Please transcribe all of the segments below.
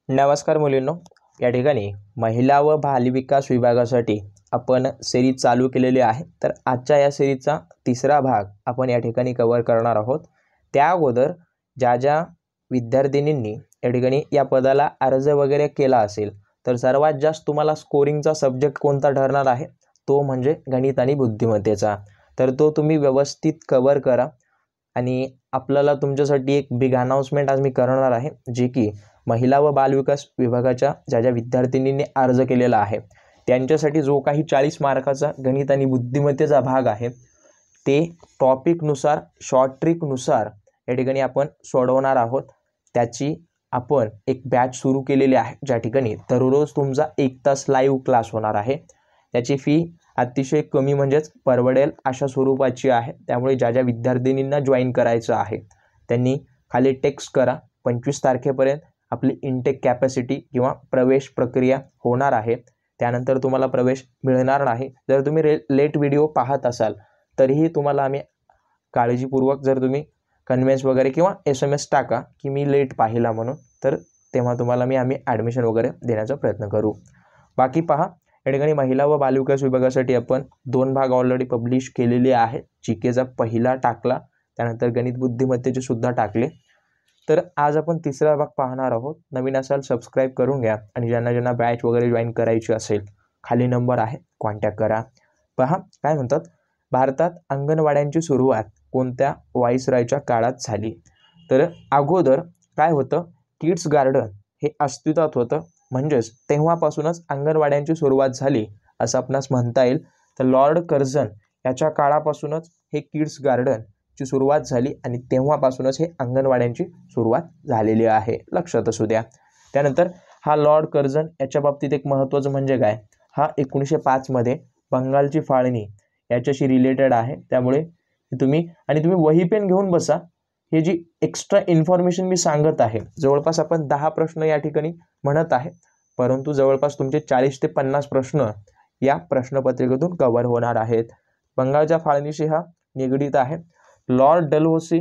नमस्कार मुलींनो, या ठिकाणी महिला व बालविकास विभागासाठी आपण सिरीज चालू केलेली आहे। तर आजच्या या सिरीजचा तिसरा भाग आपण या ठिकाणी कव्हर करणार आहोत। त्या अगोदर ज्या विद्यार्थिनींनी या ठिकाणी या पदाला अर्ज वगैरे केला असेल तर सर्वात जास्त तुम्हाला स्कोरिंगचा सब्जेक्ट कोणता ठरणार आहे तो म्हणजे गणित आणि बुद्धिमत्तेचा। तर तो तुम्ही व्यवस्थित कव्हर करा। आणि आपल्याला तुमच्यासाठी एक बिग अनाउन्समेंट आज मी करणार आहे, जे की महिला व बालविकास विभागाच्या ज्या विद्यार्थिनींनी अर्ज केलेला आहे त्यांच्यासाठी जो काही 40 मार्काचा गणित आणि बुद्धिमत्तेचा भाग आहे ते टॉपिकनुसार शॉर्ट ट्रिकनुसार या ठिकाणी आपण सोडवणार आहोत। त्याची आपण एक बॅच सुरू केलेली आहे, ज्या ठिकाणी दररोज तुमचा 1 तास लाईव्ह क्लास होणार आहे। त्याची फी अतिशय कमी म्हणजेच परवडेल अशा स्वरूपाची आहे। त्यामुळे ज्या विद्यार्थिनींना जॉईन करायचं आहे त्यांनी खाली टेक्स्ट करा। 25 तारखेपर्यंत आपली इनटेक कॅपॅसिटी किंवा प्रवेश प्रक्रिया होणार आहे। त्यानंतर तुम्हाला प्रवेश मिळणार नाही। जर तुम्ही लेट व्हिडिओ पाहत असाल तरीही तुम्हाला आम्ही काळजीपूर्वक जर तुम्ही कन्व्हेन्स वगैरे किंवा SMS टाका की मी लेट पाहिला म्हणून, तर तेव्हा तुम्हाला आम्ही ॲडमिशन वगैरे देण्याचा प्रयत्न करू। बाकी पहा, या ठिकाणी महिला व बालविकास विभागासाठी आपण 2 भाग ऑलरेडी पब्लिश केलेले आहेत। जीकेचा पहिला टाकला, त्यानंतर गणित बुद्धिमत्तेचे सुद्धा टाकले। तर आज आपण तिसरा भाग पाहणार आहोत। नवीन असाल सबस्क्राईब करून घ्या आणि ज्यांना बॅच वगैरे जॉईन करायची असेल खाली नंबर आहे, कॉन्टॅक्ट करा। पहा काय म्हणतात, भारतात अंगणवाड्यांची सुरुवात कोणत्या व्हाईसरॉयच्या काळात झाली? तर अगोदर काय होतं, किड्स गार्डन हे अस्तित्वात होतं, म्हणजेच तेव्हापासूनच अंगणवाड्यांची सुरुवात झाली असं आपणास म्हणता येईल। तर लॉर्ड कर्झन याच्या काळापासूनच हे किड्स गार्डनची सुरुवात झाली आणि तेव्हापासूनच हे अंगणवाड्यांची सुरुवात झालेली आहे, लक्षात असू द्या। त्यानंतर हा लॉर्ड कर्झन याच्या बाबतीत एक महत्त्वाचं म्हणजे काय, हा 1905 मध्ये बंगालची फाळणी याच्याशी रिलेटेड आहे। त्यामुळे तुम्ही वही पेन घेऊन बसा। हे जी एक्स्ट्रा इन्फॉर्मेशन मी सांगत आहे, जवळपास आपण 10 प्रश्न या ठिकाणी म्हणत आहे, परंतु जवळपास तुमचे 40 ते 50 प्रश्न या प्रश्नपत्रिकेतून कव्हर होणार आहेत। बंगालच्या फाळणीशी हा निगडीत आहे। लॉर्ड डलहौसी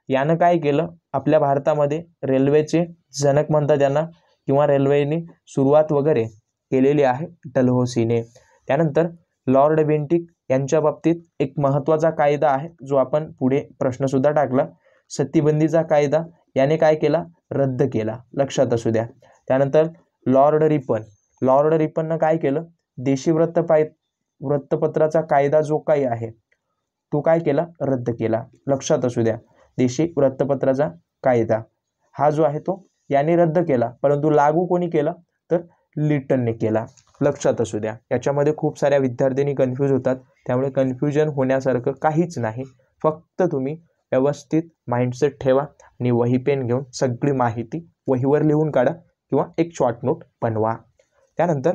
यानं काय केलं, आपल्या भारतामध्ये रेल्वेचे जनक म्हणतात त्यांना, किंवा रेल्वेने सुरुवात वगैरे केलेली आहे डलहौसीने। त्यानंतर लॉर्ड बेंटिक यांच्या बाबतीत एक महत्त्वाचा कायदा आहे, जो आपण पुढे प्रश्नसुद्धा टाकला, सतीबंदीचा कायदा याने काय केला, रद्द केला, लक्षात असू द्या। त्यानंतर लॉर्ड रिपननं काय केलं, देशी वृत्तपत्राचा कायदा जो काही आहे तो काय केला, रद्द केला, लक्षात असू द्या। देशी वृत्तपत्राचा कायदा हा जो आहे तो याने रद्द केला, परंतु लागू कोणी केला, तर लिटनने केला, लक्षात असू द्या। याच्यामध्ये खूप साऱ्या विद्यार्थ्यांनी कन्फ्यूज होतात, त्यामुळे कन्फ्युजन होण्यासारखं काहीच नाही। फक्त तुम्ही व्यवस्थित माइंडसेट ठेवा आणि वही पेन घेऊन सगळी माहिती वहीवर लिहून काढा किंवा एक शॉर्ट नोट बनवा। त्यानंतर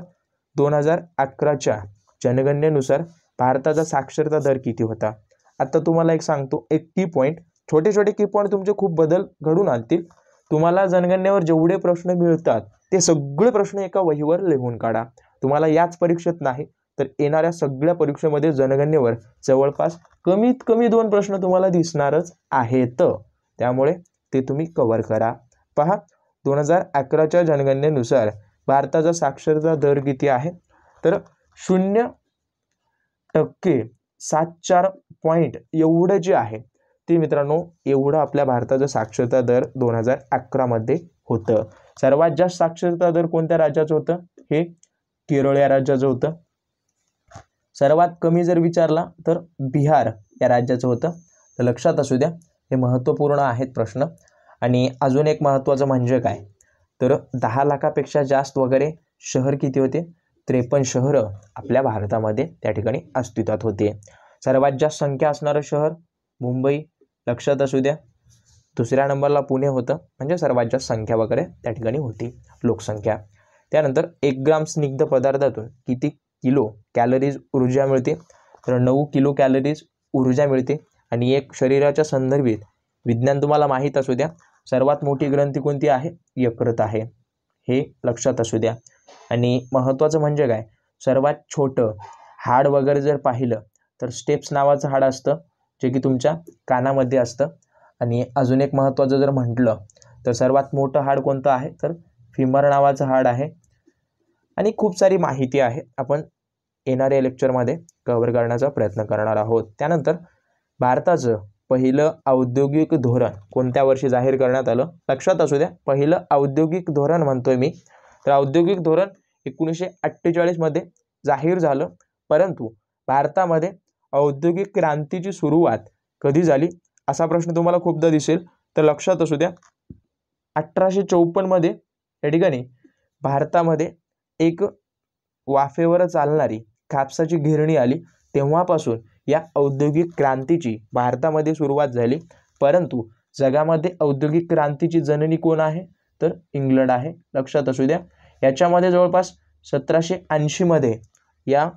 2011च्या जनगणनेनुसार भारताचा साक्षरता दर किती होता? आता तुम्हाला एक सांगतो, एक की पॉईंट, छोटे की पॉईंट तुमचे खूप बदल घडून आणतील। तुम्हाला जनगणनेवर जेवढे प्रश्न मिळतात ते सगळे प्रश्न एका वहीवर लिहून काढा। तुम्हाला याच परीक्षेत नाही तर येणाऱ्या सगळ्या परीक्षेमध्ये जनगणनेवर जवळपास कमीत कमी 2 प्रश्न तुम्हाला दिसणारच आहेत, त्यामुळे ते तुम्ही कव्हर करा। पहा, 2011च्या जनगणनेनुसार भारताचा साक्षरता दर किती आहे, तर 0.74 पॉईंट एवढं जे आहे ते मित्रांनो, एवढं आपल्या भारताचा साक्षरता दर 2011 मध्ये होतं। सर्वात जास्त साक्षरता दर कोणत्या राज्याचं होतं, हे केरळ या राज्याचं होतं। सर्वात कमी जर विचारला तर बिहार या राज्याचं होतं, तर लक्षात असू द्या, हे महत्त्वपूर्ण आहेत प्रश्न। आणि अजून एक महत्त्वाचं म्हणजे काय, तर 10 लाखापेक्षा जास्त वगैरे शहर किती होते, 53 शहरं आपल्या भारतामध्ये त्या ठिकाणी अस्तित्वात होते। सर्वात जास्त संख्या असणारं शहर मुंबई, लक्षात असू द्या। दुसऱ्या नंबरला पुणे होतं, म्हणजे सर्वात जास्त संख्या वगैरे त्या ठिकाणी होती, लोकसंख्या। त्यानंतर 1 ग्राम स्निग्ध पदार्थातून किती किलो कॅलरीज ऊर्जा मिळते, तर 9 किलो कॅलरीज ऊर्जा मिळते। आणि एक शरीराच्या संदर्भित विज्ञान तुम्हाला माहीत असू द्या, सर्वात मोठी ग्रंथी कोणती आहे, यकृत आहे, हे लक्षात असू द्या। आणि महत्त्वाचं म्हणजे काय, सर्वात छोटं हाड वगैरे जर पाहिलं तर स्टेप्स नावाचं हाड असतं, जे की तुमच्या कानामध्ये असतं। आणि अजून एक महत्त्वाचं जर म्हटलं तर सर्वात मोठं हाड कोणतं आहे, तर फिमर नावाचं हाड आहे आणि खूप सारी माहिती आहे आपण येणाऱ्या लेक्चरमध्ये कव्हर करण्याचा प्रयत्न करणार आहोत. त्यानंतर भारताचं पहिलं औद्योगिक धोरण कोणत्या वर्षी जाहीर करण्यात आलं? लक्षात असू द्या, पहिलं औद्योगिक धोरण म्हणतोय मी, तर औद्योगिक धोरण 1948 मध्ये जाहीर झालं. परंतु भारतामध्ये औद्योगिक क्रांतीची सुरुवात कधी झाली असा प्रश्न तुम्हाला खूपदा दिसेल. तर लक्षात असू द्या, 1854 मध्ये या ठिकाणी भारतामध्ये एक वाफेवर चालणारी कापसाची गिरणी आली. तेव्हापासून या औद्योगिक क्रांतीची भारतामध्ये सुरुवात झाली. परंतु जगामध्ये औद्योगिक क्रांतीची जननी कोण आहे? तर इंग्लंड आहे. लक्षात असू द्या, याच्यामध्ये जवळपास 1780 मध्ये या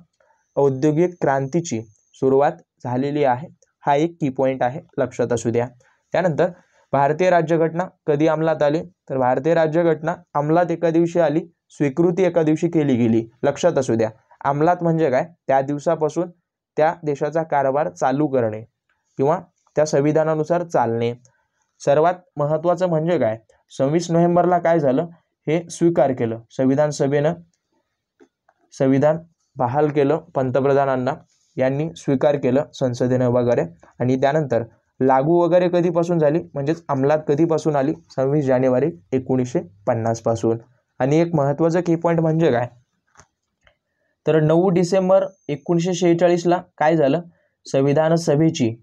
औद्योगिक क्रांतीची सुरुवात झालेली आहे. हा एक की पॉईंट आहे, लक्षात असू द्या. त्यानंतर भारतीय राज्यघटना कधी अंमलात आली? तर भारतीय राज्यघटना अंमलात एका दिवशी आली, स्वीकृती एका दिवशी केली गेली. लक्षात असू द्या, अंमलात म्हणजे काय? त्या दिवसापासून त्या देशाचा कारभार चालू करणे किंवा त्या संविधानानुसार चालणे. सर्वात महत्त्वाचं म्हणजे काय? 26 नोव्हेंबरला काय झालं? हे स्वीकार केलं संविधान सभेनं, संविधान बहाल केलं पंतप्रधानांना, यांनी स्वीकार केलं संसदेनं वगैरे. आणि त्यानंतर लागू वगैरे कधीपासून झाली म्हणजेच अंमलात कधीपासून आली? 26 जानेवारी 1950 पासून. आणि एक महत्त्वाचं की पॉईंट म्हणजे काय? तर 9 डिसेंबर 1946ला काय झालं? संविधान सभेची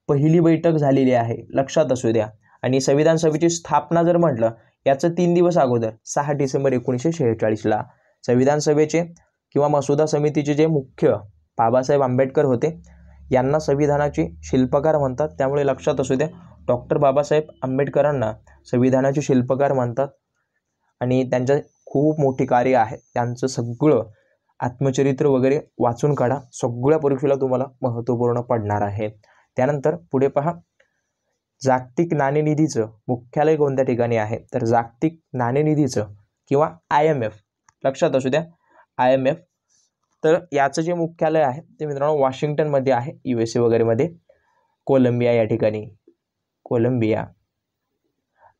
पहिली बैठक झालेली आहे. लक्षात असू द्या. आणि संविधान सभेची स्थापना जर म्हटलं याचं 3 दिवस अगोदर 6 डिसेंबर 1946ला संविधान सभेचे किंवा मसुदा समितीचे जे मुख्य बाबासाहेब आंबेडकर होते, यांना संविधानाचे शिल्पकार म्हणतात. त्यामुळे लक्षात असू द्या, डॉक्टर बाबासाहेब आंबेडकरांना संविधानाचे शिल्पकार म्हणतात. आणि त्यांचं खूप मोठी कार्य आहे. त्यांचं सगळं आत्मचरित्र वगैरे वाचून काढा, सगळ्या परीक्षेला तुम्हाला महत्त्वपूर्ण पडणार आहे. त्यानंतर पुढे पहा, जागतिक नाणेनिधीचं मुख्यालय कोणत्या ठिकाणी आहे? तर जागतिक नाणेनिधीचं किंवा IMF, लक्षात असू द्या IMF, तर याचं जे मुख्यालय आहे ते मित्रांनो वॉशिंग्टनमध्ये आहे, USA वगैरे मध्ये, कोलंबिया या ठिकाणी, कोलंबिया.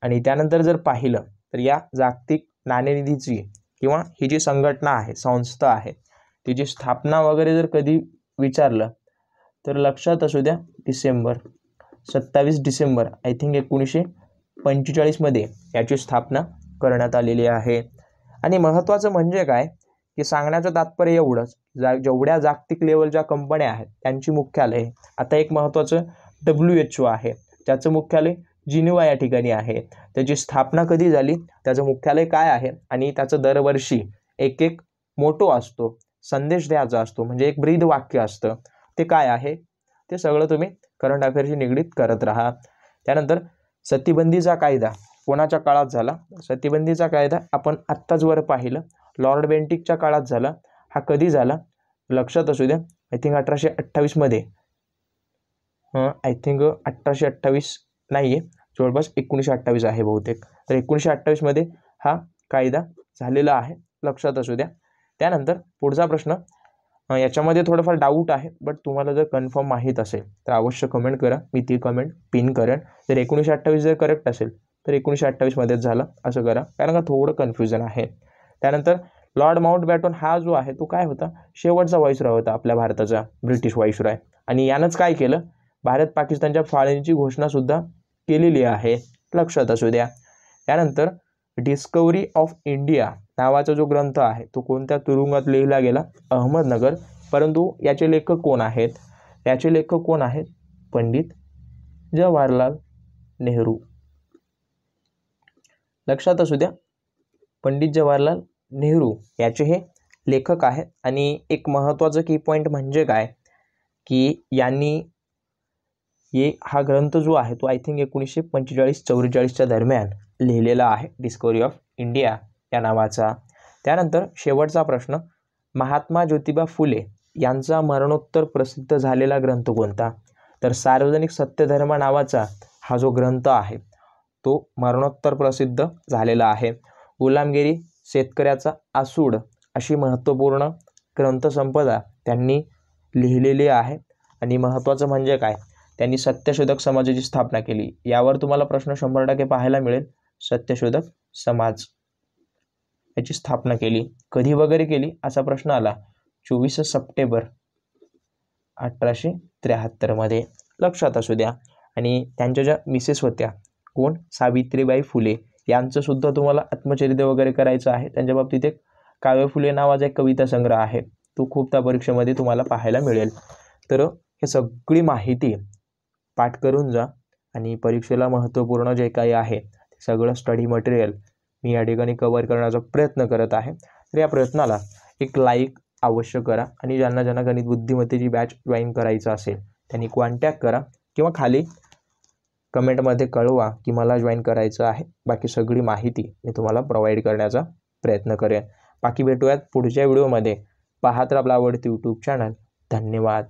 आणि त्यानंतर जर पाहिलं तर या जागतिक नाणेनिधीची किंवा ही जी संघटना आहे, संस्था आहे, तिची स्थापना वगैरे जर कधी विचारलं तर लक्षात असू द्या 27 डिसेंबर आय थिंक 1945 मध्ये याची स्थापना करण्यात आलेली आहे. आणि महत्त्वाचं म्हणजे काय की सांगण्याचं तात्पर्य एवढंच, जेवढ्या जागतिक लेवलच्या कंपन्या आहेत त्यांची मुख्यालय, आता एक महत्त्वाचं WHO आहे, त्याचं मुख्यालय जिनिव्हा या ठिकाणी आहे. त्याची स्थापना कधी झाली, त्याचं मुख्यालय काय आहे, आणि त्याचं दरवर्षी एक मोटो असतो, संदेश द्यायचा असतो, म्हणजे एक ब्रीद वाक्य असतं, ते काय आहे ते सगळं तुम्ही करंट अफेअरशी निगडीत करत राहा. त्यानंतर सतीबंदीचा कायदा कोणाच्या काळात झाला? सतीबंदीचा कायदा आपण आत्ताच वर पाहिलं, लॉर्ड बेंटिकच्या काळात झाला. हा कधी झाला? लक्षात असू द्या, आय थिंक 1828 मध्ये, आय थिंक 1828 नाही आहे, जवळपास 1928 आहे बहुतेक. तर 1928 मध्ये हा कायदा झालेला आहे, लक्षात असू द्या. त्यानंतर पुढचा प्रश्न, याच्यामध्ये थोडंफार डाऊट आहे, बट तुम्हाला जर कन्फर्म माहीत असेल तर अवश्य कमेंट करा, मी ती कमेंट पिन करेन. जर 1928 जर करेक्ट असेल तर 1928 मध्येच झालं असं करा, कारण का थोडं कन्फ्युजन आहे. त्यानंतर लॉर्ड माउंटबॅटन हा जो आहे तो काय होता? शेवटचा व्हाईसरॉय होता आपल्या भारताचा, ब्रिटिश व्हाईसरॉय. आणि यानंच काय केलं? भारत पाकिस्तानच्या फाळणीची घोषणा सुद्धा केलेली आहे, लक्षात असू द्या. त्यानंतर डिस्कवरी ऑफ इंडिया नावाचा जो ग्रंथ आहे तो कोणत्या तुरुंगात लिहिला गेला? अहमदनगर. परंतु याचे लेखक कोण आहेत? याचे लेखक कोण आहेत? पंडित जवाहरलाल नेहरू. लक्षात असू द्या, पंडित जवाहरलाल नेहरू याचे हे लेखक आहेत. आणि एक महत्त्वाचं की पॉईंट म्हणजे काय की यांनी हा ग्रंथ जो आहे तो आय थिंक 1945-44च्या दरम्यान लिहिलेला आहे, डिस्कवरी ऑफ इंडिया या नावाचा. त्यानंतर शेवटचा प्रश्न, महात्मा ज्योतिबा फुले यांचा मरणोत्तर प्रसिद्ध झालेला ग्रंथ कोणता? तर सार्वजनिक सत्यधर्म नावाचा हा जो ग्रंथ आहे तो मरणोत्तर प्रसिद्ध झालेला आहे. गुलामगिरी, शेतकऱ्याचा आसूड अशी महत्त्वपूर्ण ग्रंथसंपदा त्यांनी लिहिलेली आहे. आणि महत्त्वाचं म्हणजे काय, त्यांनी सत्यशोधक समाजाची स्थापना केली. यावर तुम्हाला प्रश्न 100% पाहायला मिळेल, सत्यशोधक समाज. याची स्थापना केली, कधी वगैरे केली असा प्रश्न आला, 24 सप्टेंबर 1873 मध्ये, लक्षात असू द्या. आणि त्यांच्या ज्या मिसेस होत्या कोण, सावित्रीबाई फुले, यांचं सुद्धा तुम्हाला आत्मचरित्र वगैरे करायचं आहे. त्यांच्या बाबतीत एक काव्य फुले नावाचा एक कविता संग्रह आहे, तो खूपदा परीक्षेमध्ये तुम्हाला पाहायला मिळेल. तर हे सगळी माहिती पाठ करून जा आणि परीक्षेला महत्त्वपूर्ण जे काही आहे ते सगळं स्टडी मटेरियल मी या ठिकाणी कव्हर करण्याचा प्रयत्न करत आहे. तर या प्रयत्नाला एक लाईक अवश्य करा आणि ज्यांना गणित बुद्धिमत्तेची बॅच जॉईन करायचं असेल त्यांनी कॉन्टॅक्ट करा किंवा खाली कमेंटमध्ये कळवा की मला जॉईन करायचं आहे. बाकी सगळी माहिती मी तुम्हाला प्रोव्हाइड करण्याचा प्रयत्न करेन. बाकी भेटूयात पुढच्या व्हिडिओमध्ये. पाहत राहा आपला आवडते यूट्यूब चॅनल. धन्यवाद.